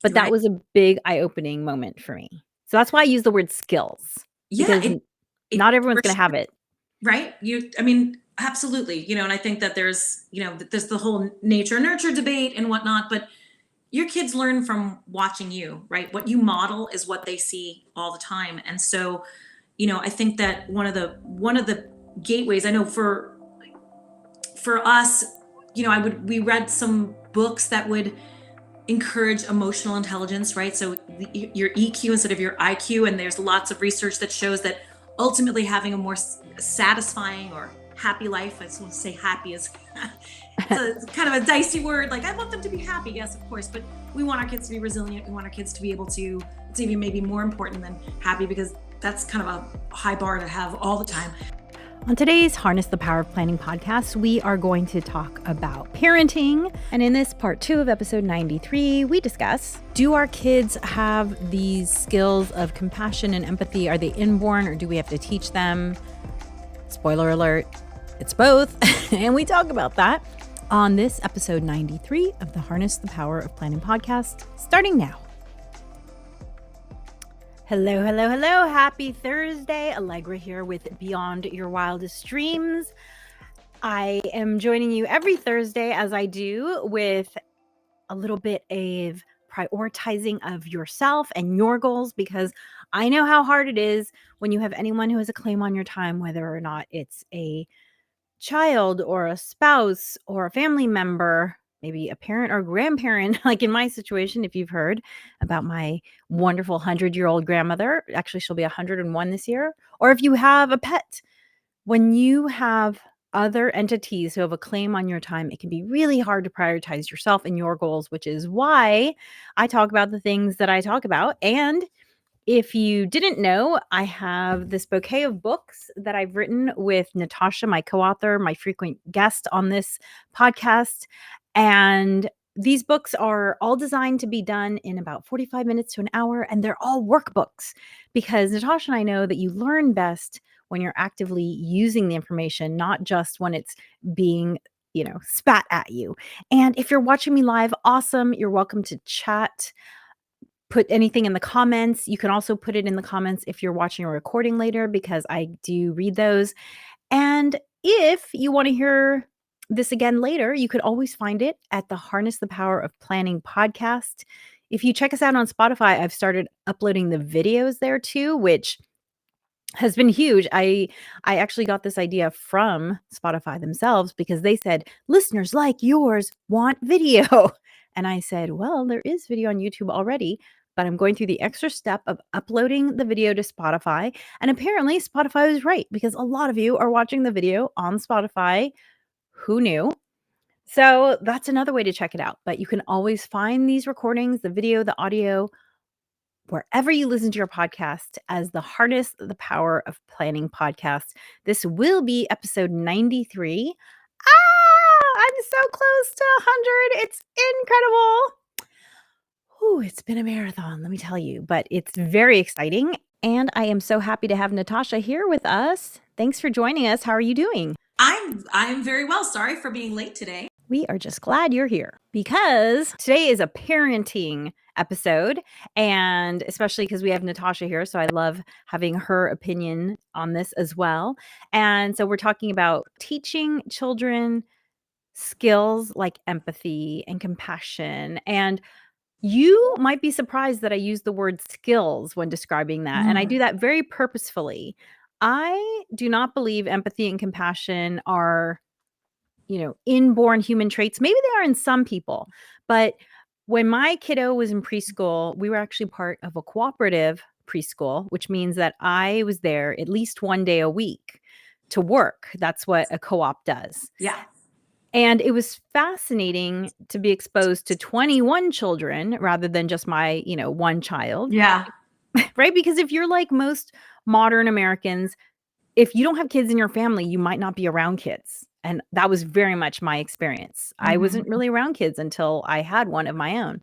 But that Right. was a big eye-opening moment for me. So that's why I use the word skills, Yeah, because not everyone's for gonna have sure. it. Right? I mean, absolutely. And I think that there's the whole nature nurture debate and whatnot, but your kids learn from watching you, right? What you model is what they see all the time. And so, I think that one of the gateways, I know for us, we read some books that would encourage emotional intelligence, right? So your EQ instead of your IQ, and there's lots of research that shows that ultimately having a more satisfying or happy life, I just want to say happy is it's kind of a dicey word. Like, I want them to be happy, yes, of course, but we want our kids to be resilient. We want our kids to be able to, it's even maybe more important than happy, because that's kind of a high bar to have all the time. On today's Harness the Power of Planning podcast, we are going to talk about parenting. And in this part 2 of episode 93, we discuss, do our kids have these skills of compassion and empathy? Are they inborn, or do we have to teach them? Spoiler alert, it's both. And we talk about that on this episode 93 of the Harness the Power of Planning podcast, starting now. Hello, hello, hello. Happy Thursday. Alegre here with Beyond Your Wildest Dreams. I am joining you every Thursday, as I do, with a little bit of prioritizing of yourself and your goals, because I know how hard it is when you have anyone who has a claim on your time, whether or not it's a child or a spouse or a family member, maybe a parent or grandparent. Like in my situation, if you've heard about my wonderful 100-year-old grandmother, actually she'll be 101 this year, or if you have a pet, when you have other entities who have a claim on your time, it can be really hard to prioritize yourself and your goals, which is why I talk about the things that I talk about. And if you didn't know, I have this bouquet of books that I've written with Natasha, my co-author, my frequent guest on this podcast. And these books are all designed to be done in about 45 minutes to an hour, and they're all workbooks, because Natasha and I know that you learn best when you're actively using the information, not just when it's being spat at you. And if you're watching me live, awesome. You're welcome to chat. Put anything in the comments. You can also put it in the comments if you're watching a recording later, because I do read those. And if you want to hear this again later, you could always find it at the Harness the Power of Planning podcast. If you check us out on Spotify, I've started uploading the videos there too, which has been huge. I actually got this idea from Spotify themselves, because they said listeners like yours want video. And I said, well, there is video on YouTube already, but I'm going through the extra step of uploading the video to Spotify. And apparently Spotify was right, because a lot of you are watching the video on Spotify. Who knew? So that's another way to check it out. But you can always find these recordings, the video, the audio, wherever you listen to your podcast, as the Harness the Power of Planning podcast. This will be episode 93. I'm so close to 100. It's incredible. Ooh, it's been a marathon, let me tell you, but it's very exciting. And I am so happy to have Natasha here with us. Thanks for joining us. How are you doing? I'm very well. Sorry for being late today. We are just glad you're here, because today is a parenting episode, and especially because we have Natasha here. So I love having her opinion on this as well. And so we're talking about teaching children skills like empathy and compassion. And you might be surprised that I use the word skills when describing that. And I do that very purposefully. I do not believe empathy and compassion are inborn human traits. Maybe they are in some people, but when my kiddo was in preschool, we were actually part of a cooperative preschool, which means that I was there at least one day a week to work. That's what a co-op does. Yeah. And it was fascinating to be exposed to 21 children rather than just my, one child. Yeah. Right? Because if you're like most modern Americans, if you don't have kids in your family, you might not be around kids. And that was very much my experience. I wasn't really around kids until I had one of my own.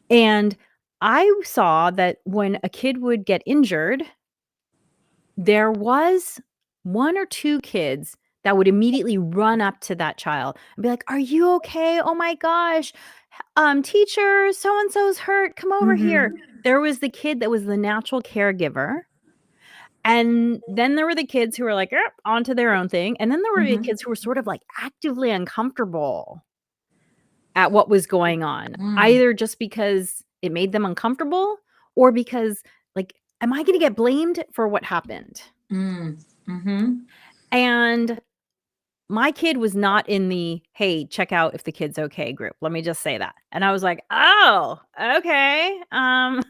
And I saw that when a kid would get injured, there was one or two kids that would immediately run up to that child and be like, "Are you okay? Oh my gosh. Teacher, so and so's hurt. Come over here. Mhm. There was the kid that was the natural caregiver. And then there were the kids who were like, "Yep, onto their own thing." And then there were the Mhm. kids who were sort of like actively uncomfortable at what was going on, Mm. either just because it made them uncomfortable or because, like, am I gonna get blamed for what happened? Mm. Mhm. And my kid was not in the, "Hey, check out if the kid's okay" group. Let me just say that. And I was like, "Oh, okay. I'm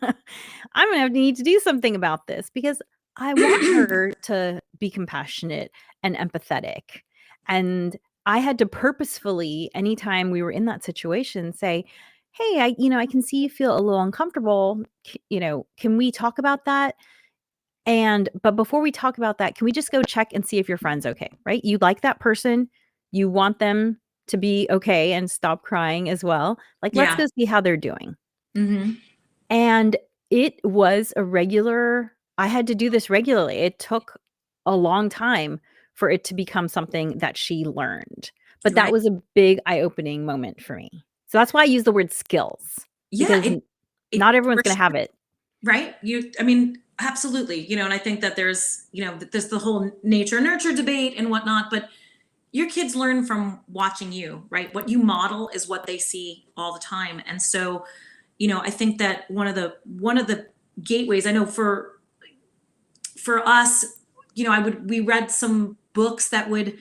gonna need to do something about this because I want her to be compassionate and empathetic." And I had to purposefully, anytime we were in that situation, say, "Hey, I can see you feel a little uncomfortable. Can we talk about that? But before we talk about that, can we just go check and see if your friend's okay, right? You like that person, you want them to be okay and stop crying as well. Like, let's Yeah. go see how they're doing." Mhm. And it was I had to do this regularly. It took a long time for it to become something that she learned. But that Right. was a big eye-opening moment for me. So that's why I use the word skills, Yeah, because not it everyone's for gonna have sure. it. Right? I mean, absolutely, and I think that there's the whole nature nurture debate and whatnot, but your kids learn from watching you, right? What you model is what they see all the time. And so, I think that one of the gateways, I know for us, we read some books that would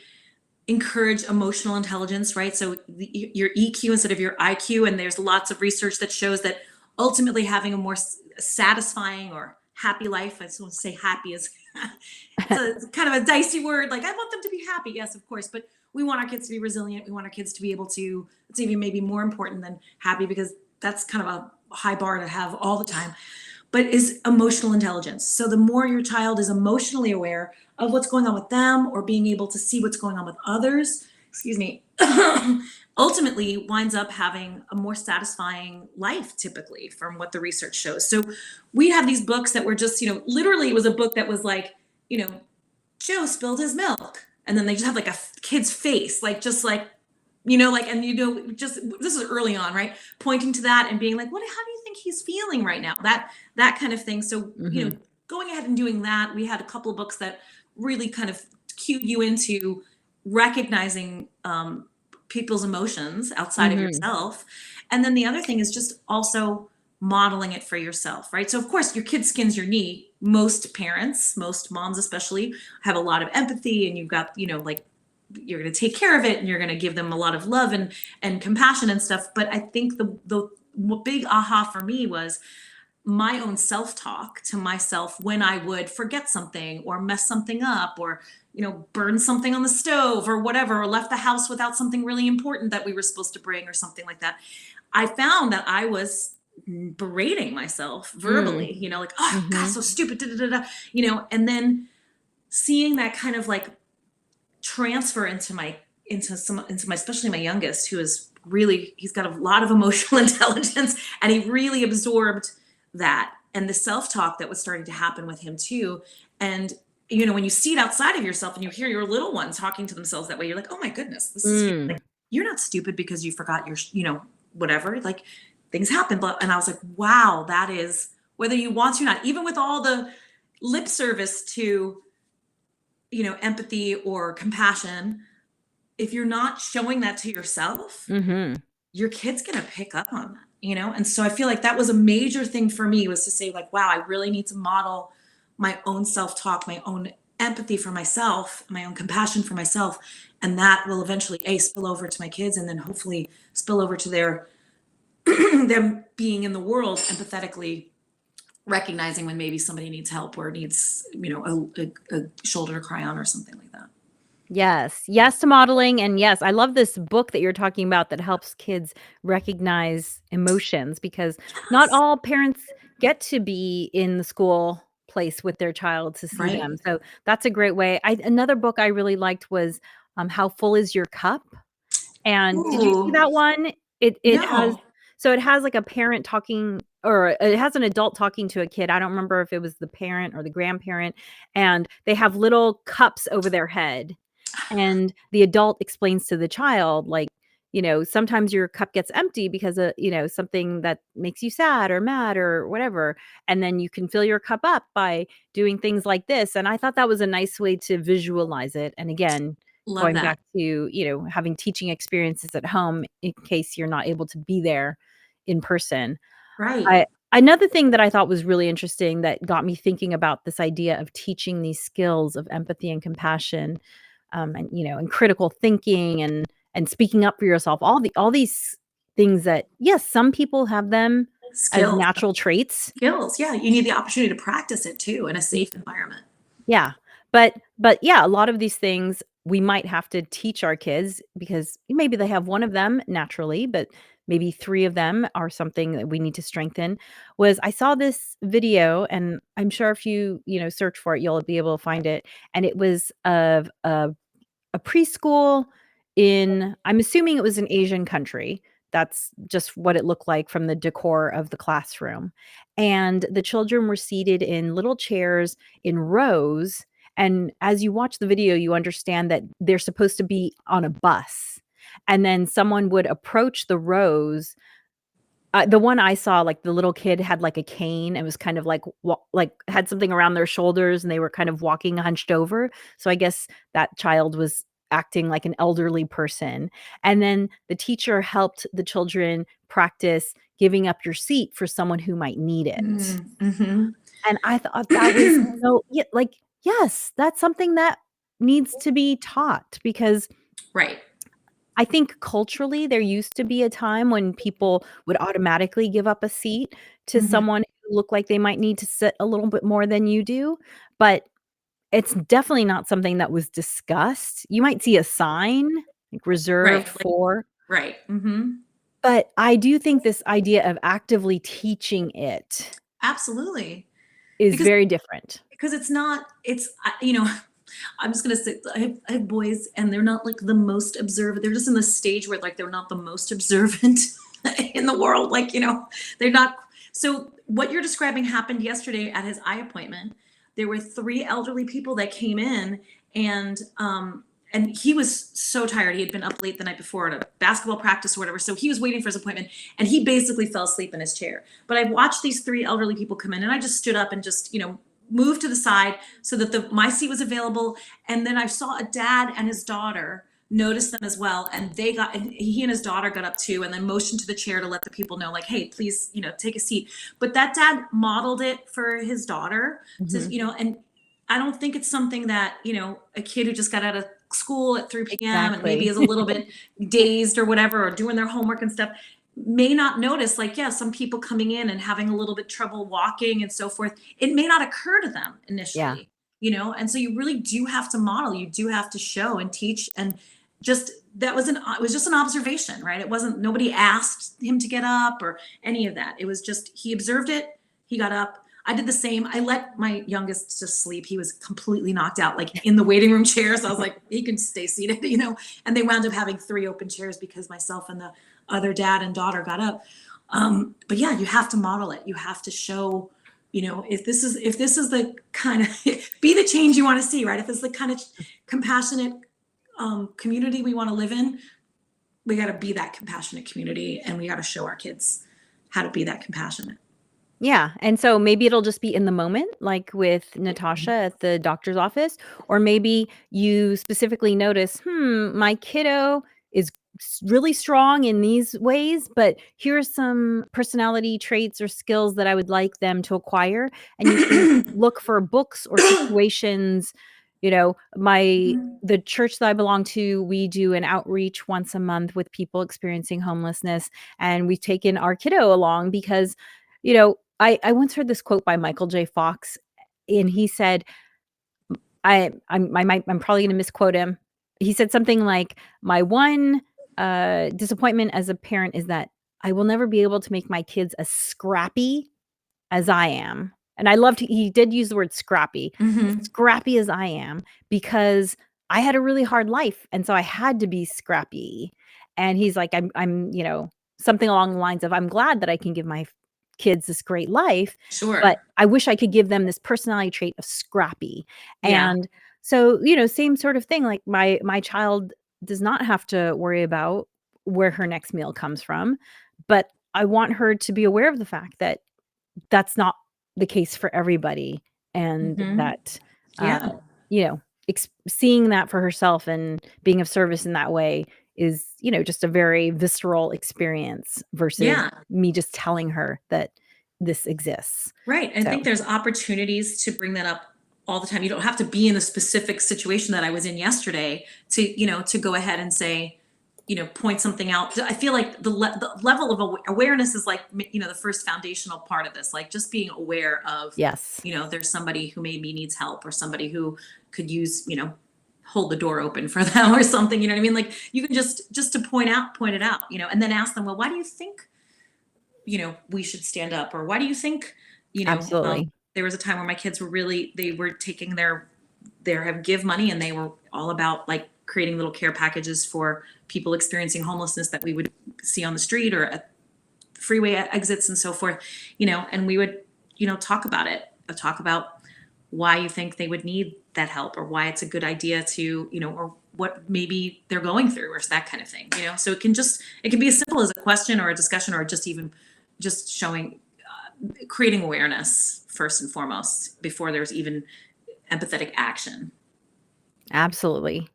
encourage emotional intelligence, right? So your EQ instead of your IQ, and there's lots of research that shows that ultimately having a more satisfying or happy life. I just want to say happy is it's kind of a dicey word. Like I want them to be happy, yes, of course, but we want our kids to be resilient. We want our kids to be able to. It's even maybe more important than happy because that's kind of a high bar to have all the time, but is emotional intelligence. So the more your child is emotionally aware of what's going on with them or being able to see what's going on with others, excuse me, ultimately winds up having a more satisfying life typically from what the research shows. So we have these books that were just, literally it was a book that was like, you know, Joe spilled his milk. And then they just have like a kid's face, like just like, like, and just this is early on, right? Pointing to that and being like, how do you think he's feeling right now? That kind of thing. So, Mhm. going ahead and doing that, we had a couple of books that really kind of cue you into recognizing people's emotions outside of Mhm. yourself. And then the other thing is just also modeling it for yourself, right? So of course your kid skins your knee. Most parents, most moms especially, have a lot of empathy, and you've got, like, you're going to take care of it and you're going to give them a lot of love and compassion and stuff. But I think the big aha for me was my own self-talk to myself when I would forget something or mess something up or burn something on the stove or whatever, or left the house without something really important that we were supposed to bring or something like that. I found that I was berating myself Mm. verbally, like, oh God, Mhm. so stupid, da, da, da, da, and then seeing that kind of like transfer into my especially my youngest, who is really, he's got a lot of emotional intelligence, and he really absorbed that and the self-talk that was starting to happen with him too. And when you see it outside of yourself and you hear your little one talking to themselves that way, you're like, oh my goodness, this is like, Mm. you're not stupid because you forgot your whatever, like, things happen. But and I was like, wow, that is, whether you want to or not, even with all the lip service to empathy or compassion, if you're not showing that to yourself, Mhm. your kid's going to pick up on that, and so I feel like that was a major thing for me, was to say like, wow, I really need to model my own self-talk, my own empathy for myself, my own compassion for myself, and that will eventually spill over to my kids, and then hopefully spill over to their them being in the world empathetically recognizing when maybe somebody needs help or needs a shoulder to cry on or something like that. Yes. Yes to modeling, and yes, I love this book that you're talking about that helps kids recognize emotions, because not Yes. all parents get to be in the school place with their child to see Right. them. So that's a great way. Another book I really liked was, How Full Is Your Cup? And did you see Ooh. that one? It has, No. so it has like a parent talking, or it has an adult talking to a kid. I don't remember if it was the parent or the grandparent, and they have little cups over their head. And the adult explains to the child, like, sometimes your cup gets empty because of, something that makes you sad or mad or whatever. And then you can fill your cup up by doing things like this. And I thought that was a nice way to visualize it. And again, Love going that. back to, having teaching experiences at home in case you're not able to be there in person. Right. I Another thing that I thought was really interesting that got me thinking about this idea of teaching these skills of empathy and compassion, and critical thinking and speaking up for yourself, all these things that, yes, some people have them as Skills. natural traits. Skills. Yeah. You need the opportunity to practice it too in a safe environment. Yeah. But yeah, a lot of these things we might have to teach our kids because maybe they have one of them naturally, but maybe three of them are something that we need to strengthen. Was I saw this video and I'm sure if you search for it, you'll be able to find it. And it was of a preschool in, I'm assuming it was an Asian country. That's just what it looked like from the decor of the classroom. And the children were seated in little chairs in rows. And as you watch the video, you understand that they're supposed to be on a bus. And then someone would approach the rows. The one I saw, like, the little kid had, like, a cane and was kind of, like, had something around their shoulders, and they were kind of walking hunched over, so I guess that child was acting like an elderly person, and then the teacher helped the children practice giving up your seat for someone who might need it, Mm-hmm. and I thought that was so yeah, like, yes, that's something that needs to be taught because Right. I think culturally, there used to be a time when people would automatically give up a seat to Mm-hmm. someone who looked like they might need to sit a little bit more than you do, but it's definitely not something that was discussed. You might see a sign, like, Right. reserved Like, for, right. Mm-hmm. but I do think this idea of actively teaching it Absolutely. is Because very different. it's not, I'm just gonna say I have boys and they're not like the most observant. They're just in the stage where like they're not the most observant in the world. Like, they're not. So what you're describing happened yesterday at his eye appointment. There were three elderly people that came in and he was so tired. He had been up late the night before at a basketball practice or whatever. So he was waiting for his appointment and he basically fell asleep in his chair. But I watched these three elderly people come in and I just stood up and just, moved to the side so that my seat was available. And then I saw a dad and his daughter noticed them as well. And he and his daughter got up too and then motioned to the chair to let the people know, like, hey, please, take a seat. But that dad modeled it for his daughter Mhm. and I don't think it's something that, a kid who just got out of school at 3 p.m. and maybe Exactly. is a little bit dazed or whatever, or doing their homework and stuff, may not notice, like, yeah, some people coming in and having a little bit trouble walking and so forth. It may not occur to them Yeah. initially, and so you really do have to model, you do have to show and teach. And just it was just an observation, right? It wasn't, nobody asked him to get up or any of that. It was just, he observed it, he got up. I did the same. I let my youngest just sleep. He was completely knocked out, like in the waiting room chair. So I was like, he can stay seated, and they wound up having three open chairs because myself and the other dad and daughter got up. But yeah, you have to model it. You have to show, if this is the kind of be the change you want to see, right? If it's the kind of compassionate community we want to live in, we got to be that compassionate community, and we got to show our kids how to be that compassionate. Yeah, and so maybe it'll just be in the moment, like with Natasha at the doctor's office, or maybe you specifically notice, my kiddo is really strong in these ways, but here are some personality traits or skills that I would like them to acquire. And you can look for books or situations. You know, my Mhm. the church that I belong to, we do an outreach once a month with people experiencing homelessness, and we've taken our kiddo along because I once heard this quote by Michael J. Fox, and he said, I'm probably gonna misquote him. He said something like, "My one, disappointment as a parent is that I will never be able to make my kids as scrappy as I am." And I loved he did use the word scrappy. "As Mhm. scrappy as I am, because I had a really hard life, and so I had to be scrappy." And he's like, I'm something along the lines of, "I'm glad that I can give my kids this great life, but Sure. I wish I could give them this personality trait of scrappy." Yeah. And so, same sort of thing, like my child does not have to worry about where her next meal comes from. But I want her to be aware of the fact that that's not the case for everybody, and Mhm. that, Yeah. you know, seeing that for herself and being of service in that way is, just a very visceral experience versus Yeah. me just telling her that this exists. Right. I So, think there's opportunities to bring that up all the time. You don't have to be in the specific situation that I was in yesterday to go ahead and say, point something out. I feel like the level of awareness is like, the first foundational part of this, like just being aware of, yes, there's somebody who maybe needs help, or somebody who could use, hold the door open for them or something, you know what I mean? Like you can just to point it out, and then ask them, well, why do you think, we should stand up? Or why do you think, absolutely. there was a time where my kids they were taking their have give money, and they were all about like creating little care packages for people experiencing homelessness that we would see on the street or at freeway exits and so forth, and we would, talk about it, talk about why you think they would need that help, or why it's a good idea to, or what maybe they're going through, or that kind of thing, so it can be as simple as a question or a discussion, or just showing, creating awareness first and foremost before there's even empathetic action. Absolutely.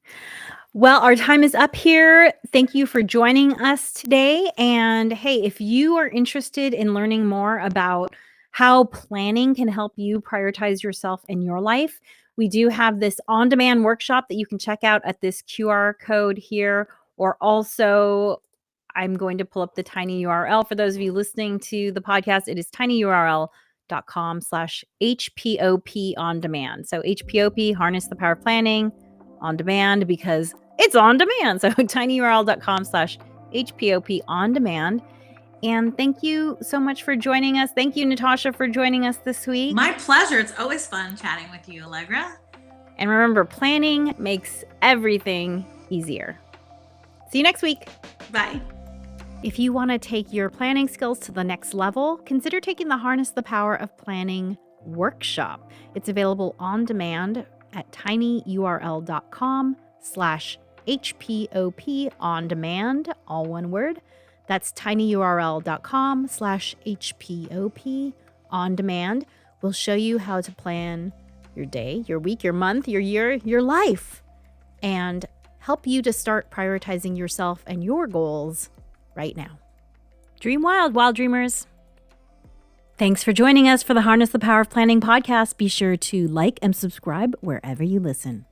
Well, our time is up here. Thank you for joining us today. And hey, if you are interested in learning more about how planning can help you prioritize yourself in your life, we do have this on-demand workshop that you can check out at this QR code here, or also I'm going to pull up the tiny URL for those of you listening to the podcast. It is tinyurl.com/HPOP on demand. So HPOP, harness the power of planning on demand, because it's on demand. So tinyurl.com/HPOP on demand. And thank you so much for joining us. Thank you, Natasha, for joining us this week. My pleasure. It's always fun chatting with you, Allegra. And remember, planning makes everything easier. See you next week. Bye. If you want to take your planning skills to the next level, consider taking the Harness the Power of Planning workshop. It's available on demand at tinyurl.com/HPOP on demand, all one word. That's tinyurl.com/HPOP on demand. We'll show you how to plan your day, your week, your month, your year, your life, and help you to start prioritizing yourself and your goals right now. Dream wild, wild dreamers. Thanks for joining us for the Harness the Power of Planning podcast. Be sure to like and subscribe wherever you listen.